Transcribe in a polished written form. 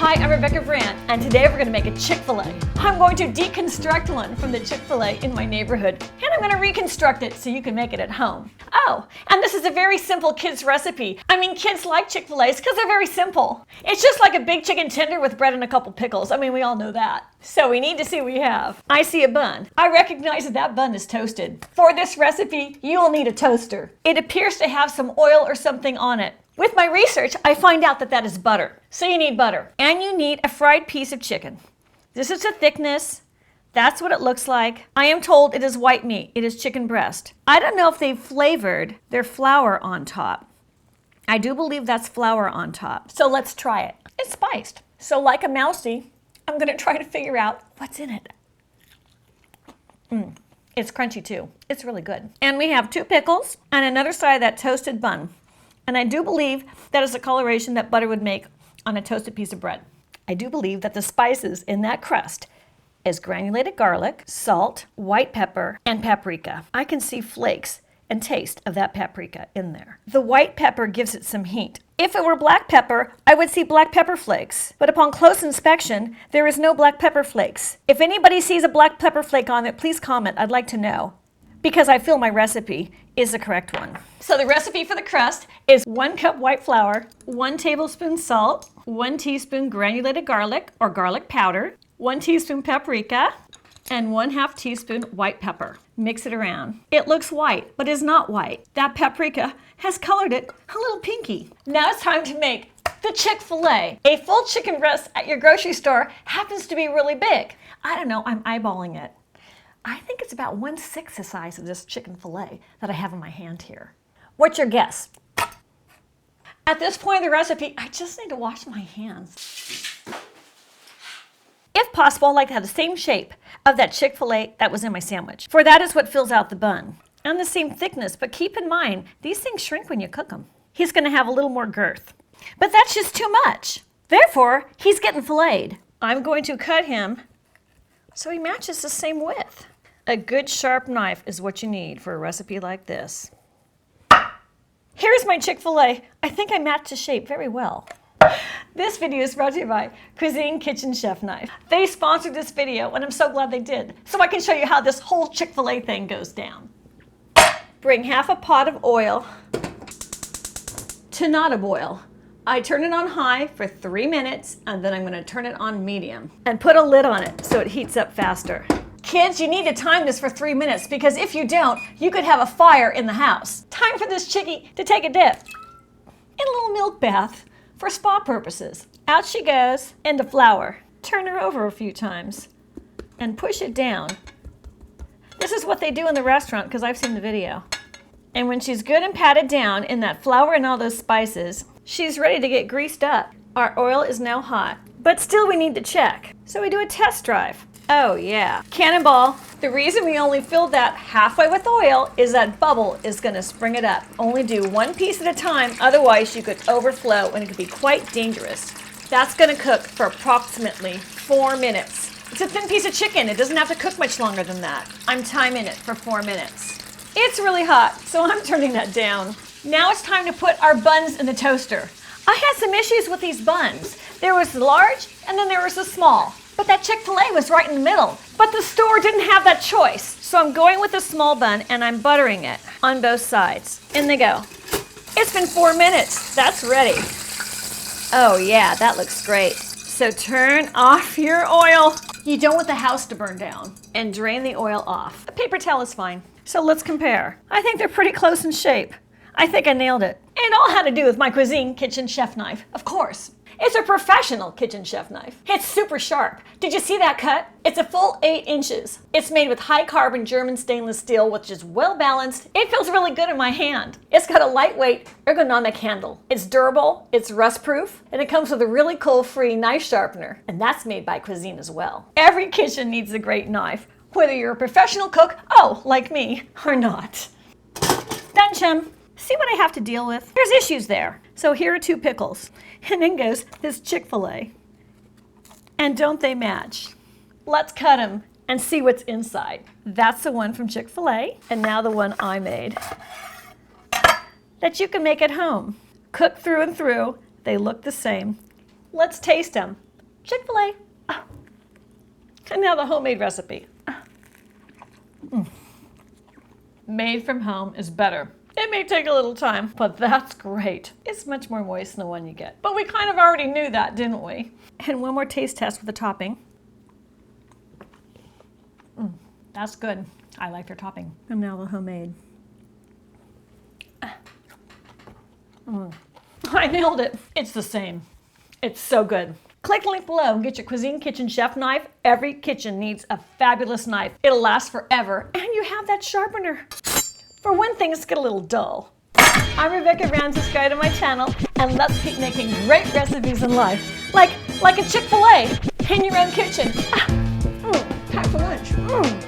Hi, I'm Rebecca Brandt, and today we're going to make a Chic Fil A. I'm going to deconstruct one from the Chic Fil A in my neighborhood, and I'm going to reconstruct it so you can make it at home. Oh, and this is a very simple kids recipe. I mean, kids like Chic Fil A's because they're very simple. It's just like a big chicken tender with bread and a couple pickles. I mean, we all know that. So we need to see what we have. I see a bun. I recognize that that bun is toasted. For this recipe, you will need a toaster. It appears to have some oil or something on it. With my research, I find out that that is butter. So you need butter. And you need a fried piece of chicken. This is the thickness. That's what it looks like. I am told it is white meat. It is chicken breast. I don't know if they've flavored their flour on top. I do believe that's flour on top. So let's try it. It's spiced. So like a mousey, I'm gonna try to figure out what's in it. It's crunchy too. It's really good. And we have 2 pickles and another side of that toasted bun. And I do believe that is a coloration that butter would make on a toasted piece of bread. I do believe that the spices in that crust is granulated garlic, salt, white pepper, and paprika. I can see flakes and taste of that paprika in there. The white pepper gives it some heat. If it were black pepper, I would see black pepper flakes. But upon close inspection, there is no black pepper flakes. If anybody sees a black pepper flake on it, please comment. I'd like to know, because I feel my recipe is the correct one. So the recipe for the crust is 1 cup white flour, 1 tablespoon salt, 1 teaspoon granulated garlic or garlic powder, 1 teaspoon paprika, and 1/2 teaspoon white pepper. Mix it around. It looks white, but is not white. That paprika has colored it a little pinky. Now it's time to make the Chic Fil A. A full chicken breast at your grocery store happens to be really big. I don't know, I'm eyeballing it. I think it's about 1/6 the size of this chicken fillet that I have in my hand here. What's your guess? At this point in the recipe, I just need to wash my hands. If possible, I'd like to have the same shape of that Chic Fil A that was in my sandwich, for that is what fills out the bun. And the same thickness, but keep in mind, these things shrink when you cook them. He's gonna have a little more girth, but that's just too much. Therefore, he's getting filleted. I'm going to cut him so he matches the same width. A good sharp knife is what you need for a recipe like this. Here's my Chic Fil A. I think I matched the shape very well. This video is brought to you by Cuisine Kitchen Chef Knife. They sponsored this video and I'm so glad they did, so I can show you how this whole Chic Fil A thing goes down. Bring 1/2 pot of oil to not a boil. I turn it on high for 3 minutes and then I'm going to turn it on medium and put a lid on it so it heats up faster. Kids, you need to time this for 3 minutes because if you don't, you could have a fire in the house. Time for this chickie to take a dip in a little milk bath for spa purposes. Out she goes into flour. Turn her over a few times and push it down. This is what they do in the restaurant because I've seen the video. And when she's good and patted down in that flour and all those spices, she's ready to get greased up. Our oil is now hot, but still we need to check. So we do a test drive. Oh yeah, cannonball. The reason we only filled that halfway with oil is that bubble is gonna spring it up. Only do 1 piece at a time, otherwise you could overflow and it could be quite dangerous. That's gonna cook for approximately 4 minutes. It's a thin piece of chicken, it doesn't have to cook much longer than that. I'm timing it for 4 minutes. It's really hot, so I'm turning that down. Now it's time to put our buns in the toaster. I had some issues with these buns. There was the large and then there was the small. But that Chic Fil A was right in the middle. But the store didn't have that choice. So I'm going with the small bun and I'm buttering it on both sides. In they go. It's been 4 minutes. That's ready. Oh yeah, that looks great. So turn off your oil. You don't want the house to burn down. And drain the oil off. A paper towel is fine. So let's compare. I think they're pretty close in shape. I think I nailed it. And it all had to do with my Cuisine Kitchen Chef Knife, of course. It's a professional kitchen chef knife. It's super sharp. Did you see that cut? It's a full 8 inches. It's made with high carbon German stainless steel, which is well balanced. It feels really good in my hand. It's got a lightweight ergonomic handle. It's durable, it's rust proof, and it comes with a really cool free knife sharpener. And that's made by Cuisine as well. Every kitchen needs a great knife, whether you're a professional cook, like me, or not. Done, chum. See what I have to deal with? There's issues there. So here are 2 pickles. And then goes this Chic Fil A. And don't they match? Let's cut them and see what's inside. That's the one from Chic Fil A. And now the one I made that you can make at home. Cooked through and through. They look the same. Let's taste them. Chic Fil A. And now the homemade recipe. Made from home is better. It may take a little time, but that's great. It's much more moist than the one you get. But we kind of already knew that, didn't we? And one more taste test with the topping. That's good. I like their topping. And now the homemade. I nailed it. It's the same. It's so good. Click the link below and get your Cuisine Kitchen chef knife. Every kitchen needs a fabulous knife. It'll last forever. And you have that sharpener for when things get a little dull. I'm Rebecca Rand. Subscribe to my channel and let's keep making great recipes in life. Like a Chick-fil-A in your own kitchen. Time for lunch.